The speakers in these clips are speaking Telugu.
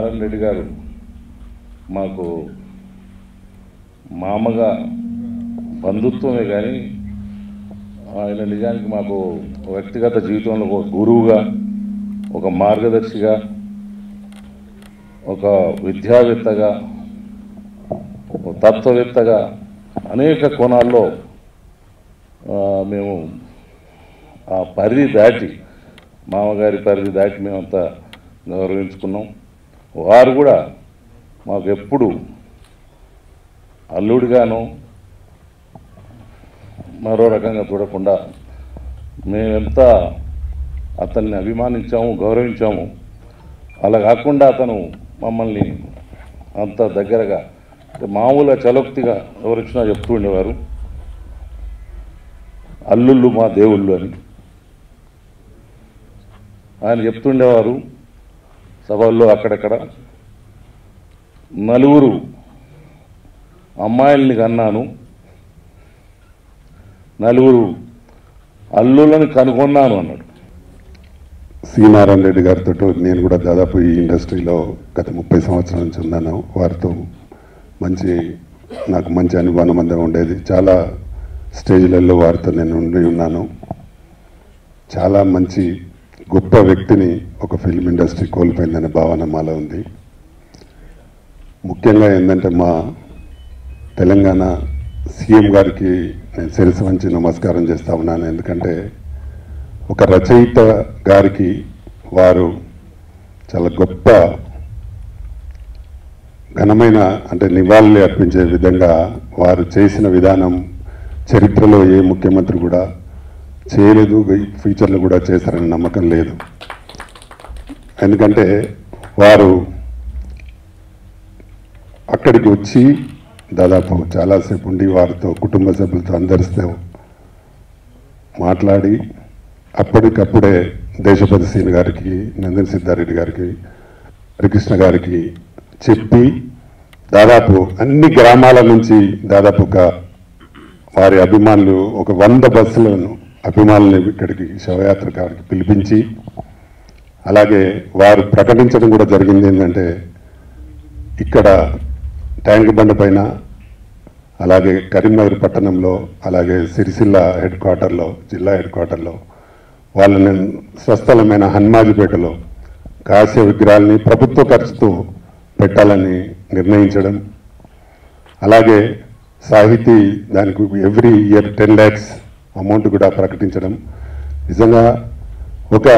నారాయణ రెడ్డి గారు మాకు మామగా బంధుత్వమే కానీ ఆయన నిజానికి మాకు వ్యక్తిగత జీవితంలో ఒక గురువుగా, ఒక మార్గదర్శిగా, ఒక విద్యావేత్తగా, ఒక తత్వవేత్తగా అనేక కోణాల్లో మేము ఆ పరిధి దాటి, మామగారి పరిధి దాటి మేమంతా గౌరవించుకున్నాం. వారు కూడా మాకు ఎప్పుడు అల్లుడిగాను మరో రకంగా చూడకుండా మేమెంత అతన్ని అభిమానించాము, గౌరవించాము. అలా కాకుండా అతను మమ్మల్ని అంత దగ్గరగా మామూలుగా చలోక్తిగా ఎవరొచ్చినా చెప్తూ ఉండేవారు, అల్లుళ్ళు మా దేవుళ్ళు అని ఆయన చెప్తుండేవారు. సభల్లో అక్కడక్కడ నలుగురు అమ్మాయిల్ని కన్నాను, నలుగురు అల్లుళ్ళని కనుగొన్నాను అన్నాడు. సి నారాయణ రెడ్డి గారితో నేను కూడా దాదాపు ఈ ఇండస్ట్రీలో గత 30 సంవత్సరాల నుంచి ఉన్నాను. వారితో నాకు మంచి అనుబంధం ఉండేది. చాలా స్టేజ్లలో వారితో నేను ఉండి ఉన్నాను. చాలా మంచి గొప్ప వ్యక్తిని ఒక ఫిల్మ్ ఇండస్ట్రీ కోల్పోయిందనే భావన మాలో ఉంది. ముఖ్యంగా ఏంటంటే మా తెలంగాణ సీఎం గారికి నేను శిరస్సు వంచి నమస్కారం చేస్తా ఉన్నాను. ఎందుకంటే ఒక రచయిత గారికి వారు చాలా గొప్ప ఘనమైన నివాళులు అర్పించే విధంగా వారు చేసిన విధానం చరిత్రలో ఏ ముఖ్యమంత్రి కూడా చేయలేదు, ఫ్యూచర్లో కూడా చేశారని నమ్మకం లేదు. ఎందుకంటే వారు అక్కడికి వచ్చి దాదాపు చాలాసేపు ఉండి వారితో కుటుంబ సభ్యులతో అందరితో మాట్లాడి అప్పటికప్పుడే దేశపతి సీని గారికి, నందన్ సిద్ధారెడ్డి గారికి, హరికృష్ణ గారికి చెప్పి దాదాపు అన్ని గ్రామాల నుంచి దాదాపు వారి అభిమానులు 100 బస్సులను అభిమానులను ఇక్కడికి శవయాత్ర గారికి పిలిపించి, అలాగే వారు ప్రకటించడం కూడా జరిగింది ఏంటంటే ఇక్కడ ట్యాంక్ బండ్ పైన, అలాగే కరీంనగర్ పట్టణంలో, అలాగే సిరిసిల్ల హెడ్ క్వార్టర్లో, జిల్లా హెడ్ క్వార్టర్లో వాళ్ళని స్వస్థలమైన హన్మాజిపేటలో కాస్య విగ్రహాలని ప్రభుత్వ ఖర్చుతో పెట్టాలని నిర్ణయించడం, అలాగే సాహితీ దానికి ఎవ్రీ ఇయర్ 10 lakhs అమౌంట్ కూడా ప్రకటించడం. నిజంగా ఒక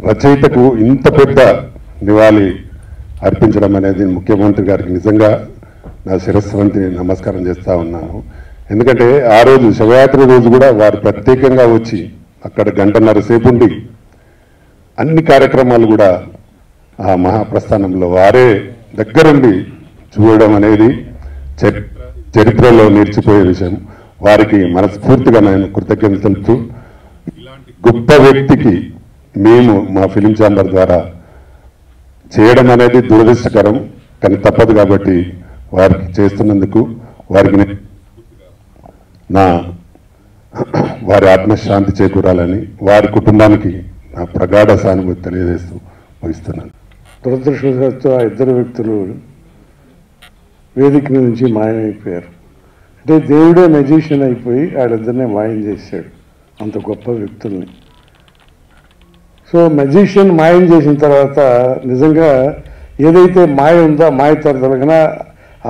రచయితకు ఇంత పెద్ద నివాళి అర్పించడం అనేది ముఖ్యమంత్రి గారికి నిజంగా నా శిరస్సు వంచి నమస్కారం చేస్తూ ఉన్నాను. ఎందుకంటే ఆ రోజు శవయాత్ర రోజు కూడా వారు ప్రత్యేకంగా వచ్చి అక్కడ 1.5 సేపు ఉండి అన్ని కార్యక్రమాలు కూడా ఆ మహాప్రస్థానంలో వారే దగ్గరుండి చూడడం అనేది చరిత్రలో నిలిచిపోయే విషయం. వారికి మనస్ఫూర్తిగా నేను కృతజ్ఞతలు తెలుపుతూ, ఇలాంటి గొప్ప వ్యక్తికి మేము మా ఫిలిం ఛాంబర్ ద్వారా చేయడం అనేది దురదృష్టకరం, కానీ తప్పదు. కాబట్టి వారికి చేస్తున్నందుకు వారికి వారి ఆత్మశాంతి చేకూరాలని, వారి కుటుంబానికి నా ప్రగాఢ సానుభూతి తెలియజేస్తూ ముగిస్తున్నాను. దురదృష్టవశాత్తు ఆ ఇద్దరు వ్యక్తులు వేదిక నుంచి మాయమైపోయారు. అంటే దేవుడే మెజిషియన్ అయిపోయి వాళ్ళిద్దరినే మాయం చేశాడు, అంత గొప్ప వ్యక్తుల్ని. సో మెజిషియన్ మాయం చేసిన తర్వాత నిజంగా ఏదైతే మాయ ఉందో మాయ తొలగినా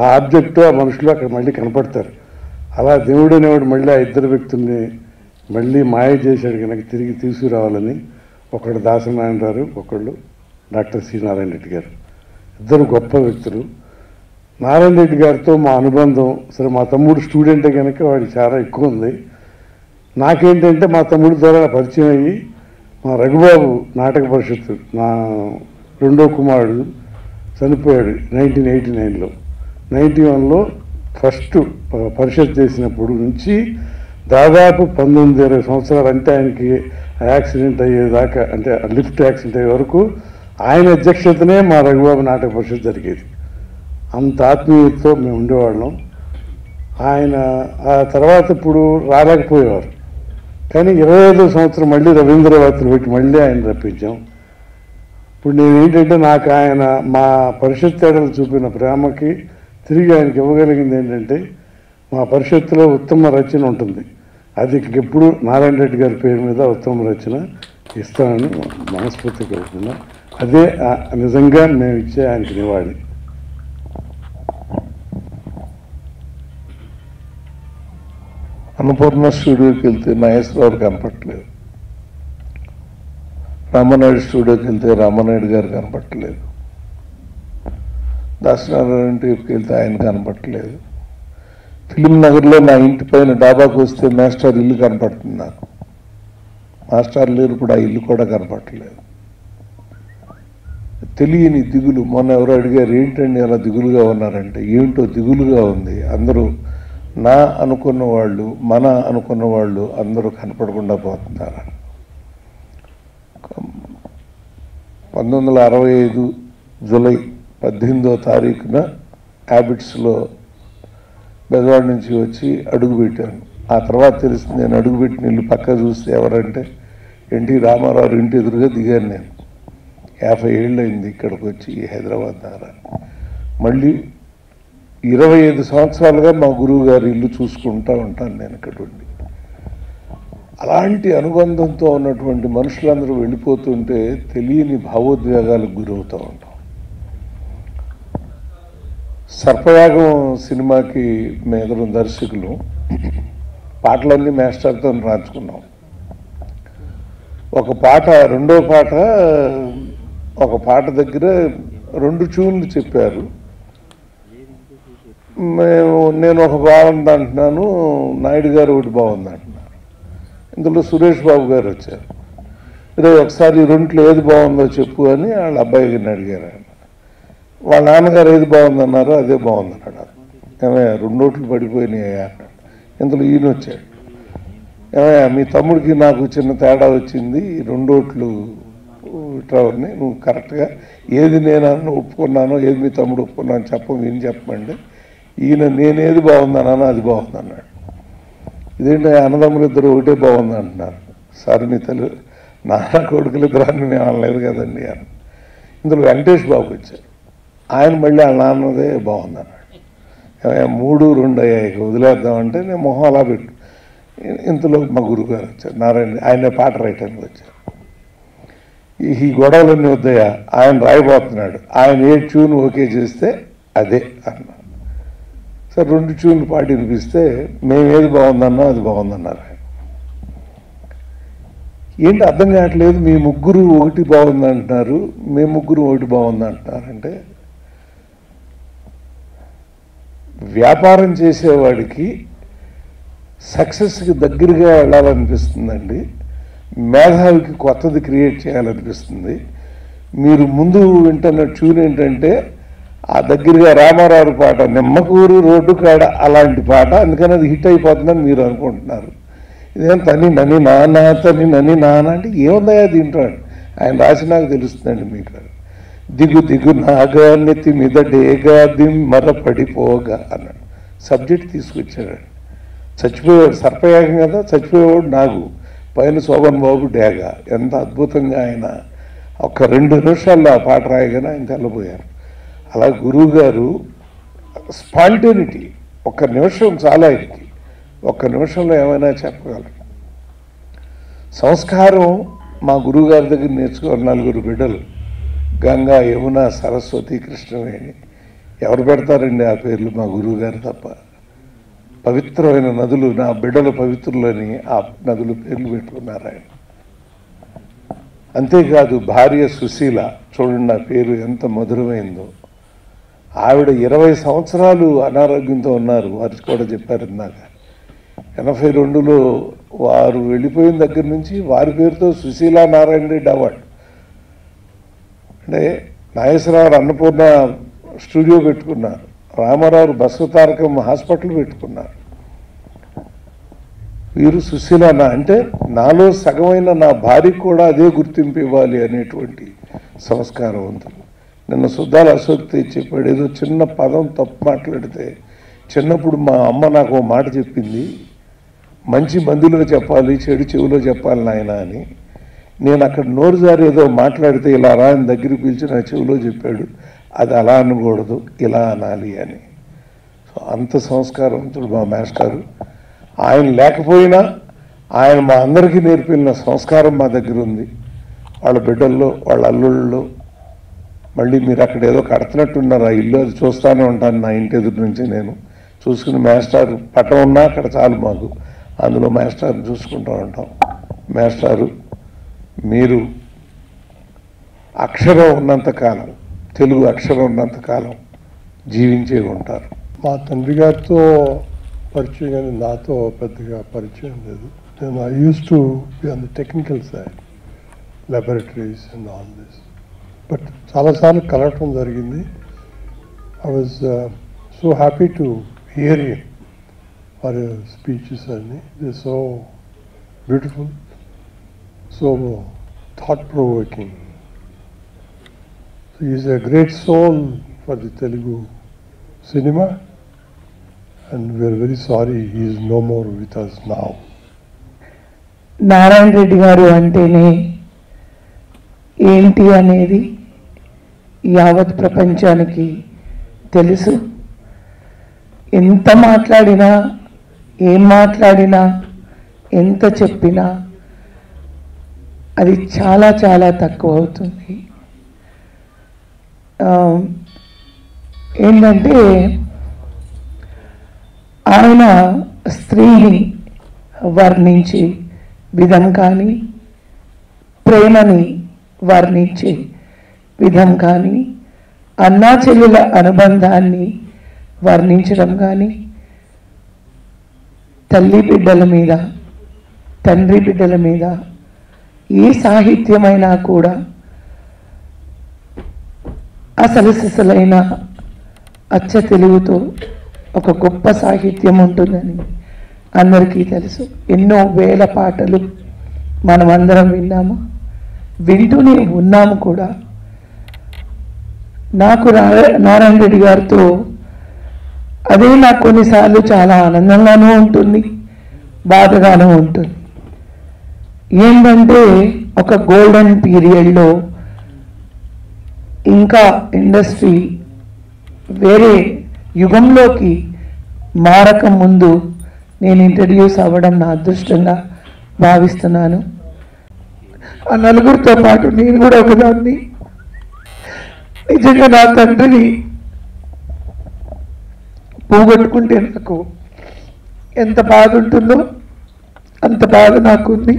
ఆ ఆబ్జెక్టు ఆ మనుషులు అక్కడ మళ్ళీ కనపడతారు. అలా దేవుడు అనేవాడు మళ్ళీ ఆ ఇద్దరు వ్యక్తుల్ని మళ్ళీ మాయ చేశాడు కనుక తిరిగి తీసుకురావాలని, ఒకళ్ళు దాసనారాయణ గారు, ఒకళ్ళు డాక్టర్ సి నారాయణ రెడ్డి గారు, ఇద్దరు గొప్ప వ్యక్తులు. నారాయణ రెడ్డి గారితో మా అనుబంధం సరే, మా తమ్ముడు స్టూడెంటే కనుక వాడికి చాలా ఎక్కువ ఉంది. నాకేంటంటే మా తమ్ముడి ద్వారా పరిచయం అయ్యి మా రఘుబాబు నాటక పరిషత్తు నా 2వ కుమారుడు చనిపోయాడు 1989లో. 91లో ఫస్ట్ పరిషత్ చేసినప్పుడు నుంచి దాదాపు 19-20 సంవత్సరాలు, అంటే ఆయనకి యాక్సిడెంట్ అయ్యేదాకా, అంటే లిఫ్ట్ యాక్సిడెంట్ అయ్యే వరకు ఆయన అధ్యక్షతనే మా రఘుబాబు నాటక పరిషత్ జరిగేది. అంత ఆత్మీయతతో మేము ఉండేవాళ్ళం. ఆయన ఆ తర్వాత ఇప్పుడు రాలేకపోయేవారు, కానీ 25వ సంవత్సరం మళ్ళీ రవీంద్ర భారతిలో పెట్టి మళ్ళీ ఆయన రప్పించాం. ఇప్పుడు నేనేంటంటే నాకు ఆయన మా పరిషత్ తేడలు చూపిన ప్రేమకి తిరిగి ఆయనకి ఇవ్వగలిగింది ఏంటంటే మా పరిషత్తులో ఉత్తమ రచన ఉంటుంది, అది ఎప్పుడు నారాయణ రెడ్డి గారి పేరు మీద ఉత్తమ రచన ఇస్తానని మనస్ఫూర్తిగా కోరుకున్నా. అదే నిజంగా మేము ఇచ్చే ఆయనకి నివాళి. అన్నపూర్ణ స్టూడియోకి వెళ్తే నాగేశ్వరరావు కనపట్టలేదు, రామనాయుడు స్టూడియోకి వెళ్తే రామనాయుడు గారు కనపట్టలేదు, దాసనారాయణ టీవీకి వెళ్తే ఆయన కనపట్టలేదు, ఫిలిం నగర్లో నా ఇంటి పైన డాబాకు వస్తే మాస్టర్ ఇల్లు కనపడుతుంది నాకు, మాస్టర్ లేరు ఇప్పుడు ఆ ఇల్లు కూడా కనపట్టలేదు. తెలియని దిగులు. మొన్న ఎవరు అడిగారు ఏంటండి అలా దిగులుగా ఉన్నారంటే, ఏంటో దిగులుగా ఉంది. అందరూ నా అనుకున్న వాళ్ళు, మన అనుకున్న వాళ్ళు అందరూ కనపడకుండా పోతున్నారు. 1965 జూలై 18వ తారీఖున హ్యాబిట్స్లో బెజవాడ నుంచి వచ్చి అడుగుపెట్టాను. ఆ తర్వాత తెలిసింది నేను అడుగుపెట్టిన ఇల్లు పక్క చూస్తే ఎవరంటే ఎన్టీ రామారావు ఇంటి ఎదురుగా దిగాను. నేను 50 ఏళ్ళు అయింది ఇక్కడికి వచ్చి హైదరాబాద్ నగరాన్ని. మళ్ళీ 25 సంవత్సరాలుగా మా గురువు గారి ఇల్లు చూసుకుంటూ ఉంటాను నేను ఇక్కడ ఉండి. అలాంటి అనుబంధంతో ఉన్నటువంటి మనుషులందరూ వెళ్ళిపోతుంటే తెలియని భావోద్వేగాలకు గురవుతూ ఉంటాం. సర్పయాగం సినిమాకి మేదరం దర్శకులు పాటలన్నీ మాస్టర్తో రాసుకున్నాం. ఒక పాట, రెండో పాట, ఒక పాట దగ్గర 2 ట్యూన్లు చెప్పారు. నేను ఒక బాగుంది అంటున్నాను, నాయుడు గారు ఒకటి బాగుంది అంటున్నాను. ఇందులో సురేష్ బాబు గారు వచ్చారు. ఈరోజు ఒకసారి 2లో ఏది బాగుందో చెప్పు అని వాళ్ళ అబ్బాయికి అడిగారు. ఆయన వాళ్ళ నాన్నగారు ఏది బాగుందన్నారో అదే బాగుందన్నాడు. ఏమయ్యా 2 ఓట్లు పడిపోయినాయి అన్నాడు. ఇందులో ఈయన వచ్చాడు. ఏమయ్యా మీ తమ్ముడికి నాకు చిన్న తేడా వచ్చింది, 2 ఓట్లు ఇట్రావని, నువ్వు కరెక్ట్గా ఏది నేను ఒప్పుకున్నానో ఏది మీ తమ్ముడు ఒప్పుకున్నాను విని చెప్పమండి. ఈయన నేనేది బాగుందన్నానో అది బాగుందన్నాడు. ఇదేంటి అన్నదమ్ములు ఇద్దరు ఒకటే బాగుంది అంటున్నారు. సార్ మీ నాన్న కొడుకులు ఇద్దరు అని నేను అనలేదు కదండి అని. ఇందులో వెంకటేష్ బాబు వచ్చారు. ఆయన మళ్ళీ వాళ్ళ నాన్నదే బాగుందన్నాడు. 3-2 అయ్యాయి, వదిలేద్దామంటే నేను మొహం అలా పెట్టు. ఇంతలో మా గురువుగారు వచ్చారు, నారాయణ, ఆయన పాట రాయటానికి వచ్చారు. ఈ గొడవలన్నీ వద్దయా, ఆయన రాయబోతున్నాడు, ఆయన ఏ ట్యూన్ ఓకే చేస్తే అదే అన్నారు. సార్ 2 ట్యూన్లు పాటి వినిపిస్తే మేము ఏది బాగుందన్నా అది బాగుందన్నారు. ఆయన ఏంటి అర్థం కావట్లేదు, మీ ముగ్గురు ఒకటి బాగుంది అంటున్నారు, మేము ముగ్గురు ఒకటి బాగుంది అంటున్నారంటే, వ్యాపారం చేసేవాడికి సక్సెస్కి దగ్గరగా వెళ్ళాలనిపిస్తుందండి, మేధావికి కొత్తది క్రియేట్ చేయాలనిపిస్తుంది. మీరు ముందు వింటున్న ట్యూన్ ఏంటంటే ఆ దగ్గరగా రామారావు పాట, నిమ్మకూరు రోడ్డు కాడ అలాంటి పాట, అందుకని అది హిట్ అయిపోతుందని మీరు అనుకుంటున్నారు. ఇదేం తని నని నాన్న తని నని నాన్న అంటే ఏముందయా దీంట్లో, ఆయన రాసి నాకు తెలుస్తుందండి. మీకు దిగు దిగు నాగా నెత్తి మీద డేగా దిమ్మర పడిపోగా అన్నాడు. సబ్జెక్ట్ తీసుకొచ్చాడు. చచ్చిపోయాడు, సర్పయాగం కదా, చచ్చిపోయేవాడు నాగు, పైన శోభన్ బాబు డేగా. ఎంత అద్భుతంగా ఆయన ఒక 2 నిమిషాల్లో ఆ పాట రాయగానే ఆయన తెల్లబోయారు. అలా గురువు గారు స్పాంటేనిటీ, 1 నిమిషం చాలా ఆయనకి, 1 నిమిషంలో ఏమైనా చెప్పగలరు. సంస్కారం మా గురువు గారి దగ్గర నేర్చుకోవాలి. 4 బిడ్డలు, గంగా, యమున, సరస్వతి, కృష్ణవేణి. ఎవరు పెడతారండి ఆ పేర్లు? మా గురువు గారు తప్ప. పవిత్రమైన నదులు, నా బిడ్డల పవిత్రులని ఆ నదులు పేర్లు పెట్టుకున్నారు ఆయన. అంతేకాదు భార్య సుశీల, చూడండి నా పేరు ఎంత మధురమైందో. ఆవిడ 20 సంవత్సరాలు అనారోగ్యంతో ఉన్నారు, వారికి కూడా చెప్పారు ఇందాక. 82లో వారు వెళ్ళిపోయిన దగ్గర నుంచి వారి పేరుతో సుశీల నారాయణ రెడ్డి అవార్డు. అంటే నాగేశ్వరరావు అన్నపూర్ణ స్టూడియో పెట్టుకున్నారు, రామారావు బసవతారకం హాస్పిటల్ పెట్టుకున్నారు. వీరు సుశీల అంటే నాలో సగమైన నా భార్యకు కూడా అదే గుర్తింపు ఇవ్వాలి అనేటువంటి సంస్కారవంతులు. నిన్న సుద్దాల అశోక్ చెప్పాడు, ఏదో చిన్న పదం తప్పు మాట్లాడితే, చిన్నప్పుడు మా అమ్మ నాకు ఓ మాట చెప్పింది, మంచి మందిలో చెప్పాలి చెడు చెవిలో చెప్పాలి నాయన అని. నేను అక్కడ నోరు జారి ఏదో మాట్లాడితే ఇలా రా అని దగ్గరికి పిలిచి నా చెవిలో చెప్పాడు, అది అలా అనకూడదు, ఇలా అనాలి అని. సో అంత సంస్కారవంతుడు మా మాస్టారు. ఆయన లేకపోయినా ఆయన మా అందరికీ నేర్పిన సంస్కారం మా దగ్గర ఉంది. వాళ్ళ బిడ్డల్లో, వాళ్ళ అల్లుళ్ళలో. మళ్ళీ మీరు అక్కడ ఏదో కడుతున్నట్టున్నారు ఆ ఇల్లు, అది చూస్తూనే ఉంటాను నా ఇంటి ఎదురు నుంచి. నేను చూసుకుని మాస్టర్ పట్టం ఉన్నా అక్కడ చాలు మాకు, అందులో మాస్టర్ని చూసుకుంటూ ఉంటాం. మాస్టారు, మీరు అక్షరం ఉన్నంతకాలం, తెలుగు అక్షరం ఉన్నంతకాలం జీవించే ఉంటారు. మా తండ్రి గారితో పరిచయం కానీ నాతో పెద్దగా పరిచయం లేదు. నేను I use to be on the technical side, laboratories and all this. But చాలాసార్లు కలవటం జరిగింది. I was so happy to hear him for his speeches and they're so beautiful, so thought-provoking. So he is a great soul for the Telugu cinema and we are very sorry he is no more with us now. Narayana Reddy గారు అంటేనే ఏంటి అనేది యావత్ ప్రపంచానికి తెలుసు. ఎంత మాట్లాడినా, ఏం మాట్లాడినా, ఎంత చెప్పినా అది చాలా చాలా తక్కువ అవుతుంది. ఏంటంటే ఆయన స్త్రీని వర్ణించి విధం కానీ, ప్రేమని వర్ణించే విధం కానీ, అన్నా చెల్లెల అనుబంధాన్ని వర్ణించడం కానీ, తల్లి బిడ్డల మీద, తండ్రి బిడ్డల మీద ఏ సాహిత్యమైనా కూడా అసలు సిసలైన అచ్చ తెలుగుతో ఒక గొప్ప సాహిత్యం ఉంటుందని అందరికీ తెలుసు. ఎన్నో వేల పాటలు మనమందరం విన్నాము, వింటూనే ఉన్నాము కూడా. నాకు నారాయణ రెడ్డి గారితో అదే నాకు కొన్నిసార్లు చాలా ఆనందంగానూ ఉంటుంది, బాధగానూ ఉంటుంది. ఏంటంటే ఒక గోల్డెన్ పీరియడ్లో ఇంకా ఇండస్ట్రీ వేరే యుగంలోకి మారక ముందు నేను ఇంట్రడ్యూస్ అవ్వడం నా అదృష్టంగా భావిస్తున్నాను. ఆ నలుగురితో పాటు నేను కూడా ఒకదాన్ని. నిజంగా నా తండ్రిని పోగొట్టుకుంటే నాకు ఎంత బాధ ఉంటుందో అంత బాధ నాకుంది.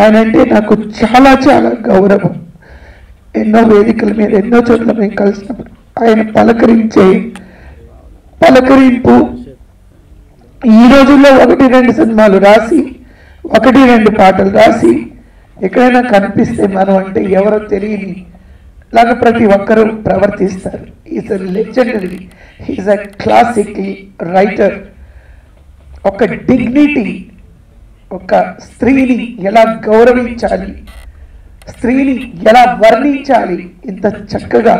ఆయన అంటే నాకు చాలా చాలా గౌరవం. ఎన్నో వేదికల మీద, ఎన్నో చోట్ల మేము కలిసినప్పుడు ఆయన పలకరింపు ఈ రోజుల్లో 1-2 సినిమాలు రాసి, 1-2 పాటలు రాసి ఎక్కడైనా కనిపిస్తే మనం అంటే ఎవరో తెలియని లాగా ప్రతి ఒక్కరూ ప్రవర్తిస్తారు. Is a legendary, is a classic writer. ఒక డిగ్నిటీ, ఒక స్త్రీని ఎలా గౌరవించాలి, స్త్రీని ఎలా వర్ణించాలి, ఇంత చక్కగా,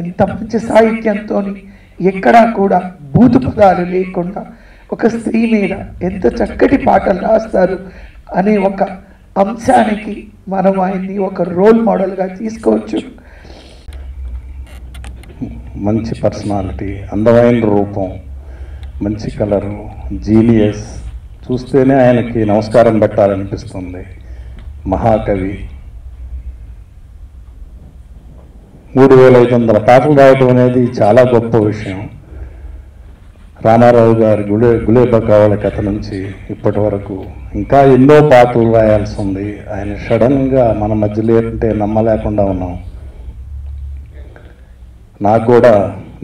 ఇంత మంచి సాహిత్యంతో, ఎక్కడా కూడా బూతు పదాలు లేకుండా ఒక స్త్రీ మీద ఎంత చక్కటి పాటలు రాస్తారు అనే ఒక అంశానికి మనం ఆయన్ని ఒక రోల్ మోడల్గా తీసుకోవచ్చు. మంచి పర్సనాలిటీ, అందమైన రూపం, మంచి కలరు, జీనియస్. చూస్తేనే ఆయనకి నమస్కారం పెట్టాలనిపిస్తుంది. మహాకవి. 3500 పాటలు రాయటం అనేది చాలా గొప్ప విషయం. రామారావు గారి గులేబా కావాల కథ నుంచి ఇప్పటి వరకు ఇంకా ఎన్నో పాటలు రాయాల్సి ఉంది. ఆయన సడన్గా మన మధ్యలో అంటే నమ్మలేకుండా ఉన్నాం. నాకు కూడా,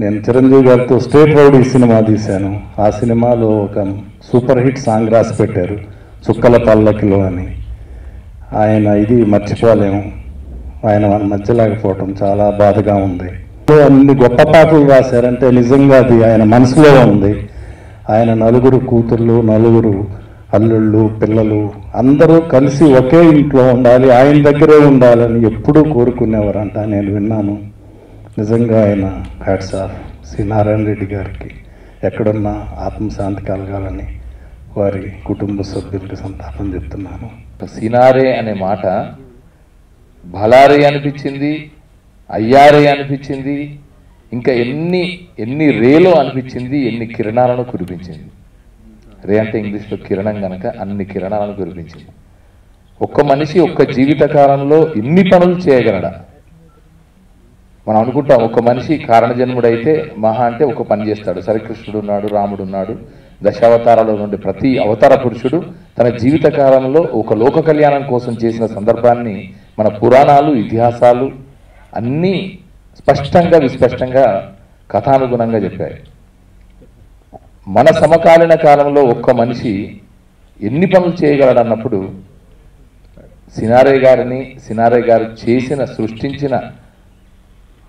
నేను చిరంజీవి గారితో స్టేట్ రౌడీ సినిమా తీశాను. ఆ సినిమాలో ఒక సూపర్ హిట్ సాంగ్ రాసి పెట్టారు, చుక్కల పల్లకిలో అని. ఆయన ఇది మర్చిపోలేము. ఆయన మన మధ్య లేకపోవటం చాలా బాధగా ఉంది. అన్ని గొప్ప పాటలు రాశారంటే నిజంగా అది ఆయన మనసులో ఉంది. ఆయన 9 కూతుర్లు, 9 అల్లుళ్ళు, పిల్లలు అందరూ కలిసి ఒకే ఇంట్లో ఉండాలి, ఆయన దగ్గరే ఉండాలని ఎప్పుడూ కోరుకునేవారంట. నేను విన్నాను. నిజంగా ఆయన హ్యాట్స్ ఆఫ్ శ్రీ నారాయణ రెడ్డి గారికి. ఎక్కడున్నా ఆత్మశాంతి కలగాలని వారి కుటుంబ సభ్యులకి సంతాపం చెప్తున్నాను. సినారే అనే మాట భలారే అనిపించింది, అయ్యారే అనిపించింది, ఇంకా ఎన్ని రేలో అనిపించింది, ఎన్ని కిరణాలను కురిపించింది. రే అంటే ఇంగ్లీష్లో కిరణం కనుక అన్ని కిరణాలను కురిపించింది. ఒక్క మనిషి ఒక్క జీవితకాలంలో ఇన్ని పనులు చేయగలడా? మనం అనుకుంటాం ఒక మనిషి కారణజన్ముడైతే మహా అంటే ఒక పని చేస్తాడు. సరే, కృష్ణుడు ఉన్నాడు, రాముడు ఉన్నాడు, దశావతారాల నుండి ప్రతి అవతార పురుషుడు తన జీవిత కాలంలో ఒక లోక కళ్యాణం కోసం చేసిన సందర్భాన్ని మన పురాణాలు, ఇతిహాసాలు అన్నీ స్పష్టంగా విస్పష్టంగా కథానుగుణంగా చెప్పాయి. మన సమకాలీన కాలంలో ఒక్క మనిషి ఎన్ని పనులు చేయగలడన్నప్పుడు సినారే గారు సృష్టించిన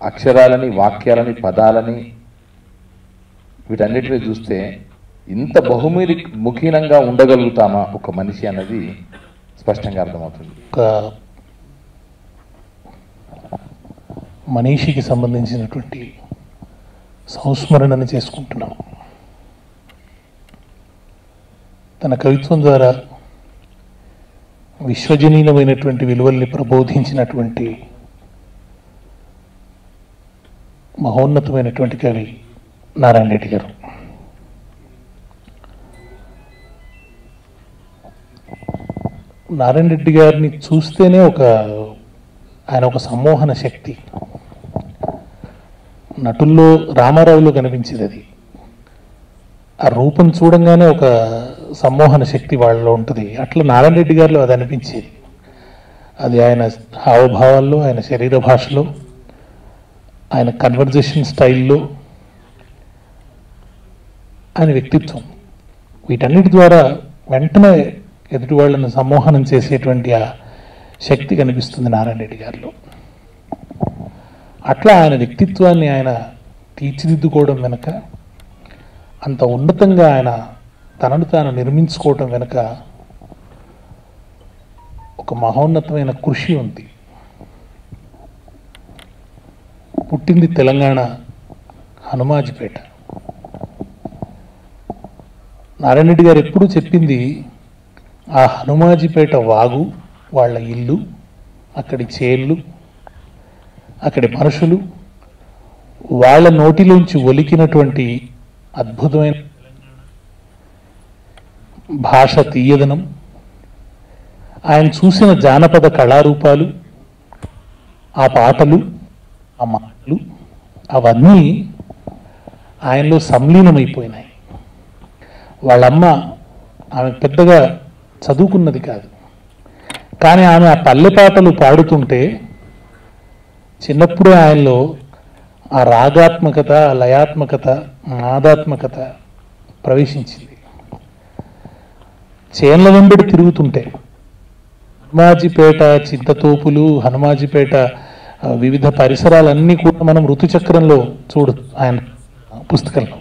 అక్షరాలని, వాక్యాలని, పదాలని వీటన్నిటిని చూస్తే ఇంత బహుముఖీనంగా ఉండగలుగుతామా ఒక మనిషి అన్నది స్పష్టంగా అర్థమవుతుంది. ఒక మనీషికి సంబంధించినటువంటి సంస్మరణని చేసుకుంటున్నాం. తన కవిత్వం ద్వారా విశ్వజనీయమైనటువంటి విలువల్ని ప్రబోధించినటువంటి మహోన్నతమైనటువంటి కవి నారాయణ రెడ్డి గారు. నారాయణ రెడ్డి గారిని చూస్తేనే ఆయన ఒక సమ్మోహన శక్తి. నటుల్లో రామారావులో కనిపించేది అది. ఆ రూపం చూడంగానే ఒక సమ్మోహన శక్తి వాళ్ళలో ఉంటుంది. అట్లా నారాయణ రెడ్డి గారిలో అది అనిపించేది. అది ఆయన హావభావాల్లో, ఆయన శరీర భాషలో, ఆయన కన్వర్జేషన్ స్టైల్లో, ఆయన వ్యక్తిత్వం, వీటన్నిటి ద్వారా వెంటనే ఎదుటి వాళ్ళని సమ్మోహనం చేసేటువంటి ఆ శక్తి కనిపిస్తుంది నారాయణ రెడ్డి గారిలో. అట్లా ఆయన వ్యక్తిత్వాన్ని ఆయన తీర్చిదిద్దుకోవడం వెనుక, అంత ఉన్నతంగా ఆయన తనను తాను నిర్మించుకోవటం వెనుక ఒక మహోన్నతమైన కృషి ఉంది. పుట్టింది తెలంగాణ హనుమాజిపేట. నారాయణ రెడ్డి గారు ఎప్పుడూ చెప్పింది ఆ హనుమాజిపేట వాగు, వాళ్ళ ఇల్లు, అక్కడి చేళ్ళు, అక్కడి మనుషులు, వాళ్ళ నోటిలోంచి ఒలికినటువంటి అద్భుతమైన భాష తీయదనం, ఆయన చూసిన జానపద కళారూపాలు, ఆ పాటలు, ఆ మాటలు, అవన్నీ ఆయనలో సంలీనమైపోయినాయి. వాళ్ళమ్మ, ఆమె పెద్దగా చదువుకున్నది కాదు, కానీ ఆమె ఆ పల్లె పాటలు పాడుతుంటే చిన్నప్పుడే ఆయనలో ఆ రాగాత్మకత, లయాత్మకత, నాదాత్మకత ప్రవేశించింది. చేన్ల వెంబడి తిరుగుతుంటే హనుమాజిపేట చింతతోపులు, హనుమాజిపేట వివిధ పరిసరాలన్నీ కూడా మనం ఋతుచక్రంలో ఆయన పుస్తకంలో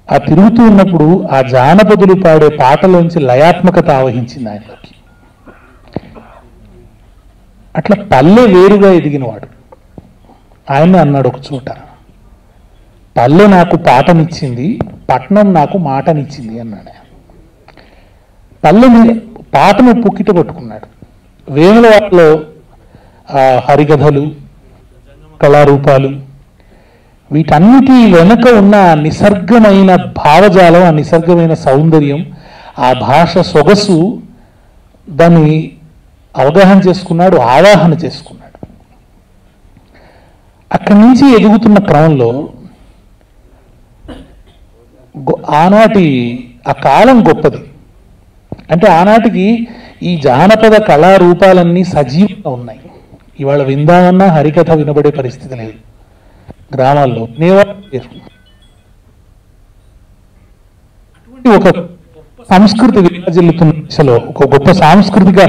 ఆ తిరుగుతూ ఉన్నప్పుడు ఆ జానపదులు పాడే పాటలోంచి లయాత్మకత ఆవహించింది ఆయనలోకి. అట్లా పల్లె వేరుగా ఎదిగినవాడు. ఆయన అన్నాడు ఒక చోట, పల్లె నాకు పాటనిచ్చింది, పట్నం నాకు మాటనిచ్చింది అన్నాడు. పల్లెని పాటను పుక్కిట పట్టుకున్నాడు. వేములవాడలో హరికథలు, కళారూపాలు, వీటన్నిటి వెనుక ఉన్న నిసర్గమైన భావజాలం, ఆ నిసర్గమైన సౌందర్యం, ఆ భాష సొగసు, దాన్ని అవగాహన చేసుకున్నాడు, ఆవాహన చేసుకున్నాడు. అక్కడి నుంచి ఎదుగుతున్న క్రమంలో ఆనాటి ఆ కాలం గొప్పది. అంటే ఆనాటికి ఈ జానపద కళారూపాలన్నీ సజీవంగా ఉన్నాయి. ఇవాళ విందామన్నా హరికథ వినబడే పరిస్థితి లేదు. గ్రామాల్లో ఒక సంస్కృతి విరాజిల్లుతున్న దశలో, ఒక గొప్ప సాంస్కృతిక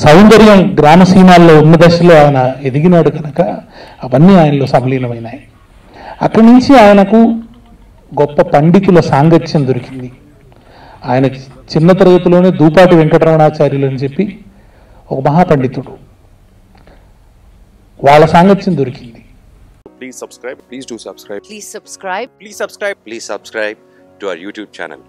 సౌందర్యం గ్రామ సీమాల్లో ఉన్న దశలో ఆయన ఎదిగినాడు కనుక అవన్నీ ఆయనలో సంలీనమైనాయి. అక్కడి నుంచి ఆయనకు గొప్ప పండితుల సాంగత్యం దొరికింది. ఆయన చిన్న తరగతిలోనే దూపాటి వెంకటరమణాచార్యులు అని చెప్పి ఒక మహాపండితుడు, వాళ్ళ సాంగత్యం దొరికింది. Please subscribe. Please do subscribe. Please subscribe. Please subscribe. Please subscribe to our YouTube channel.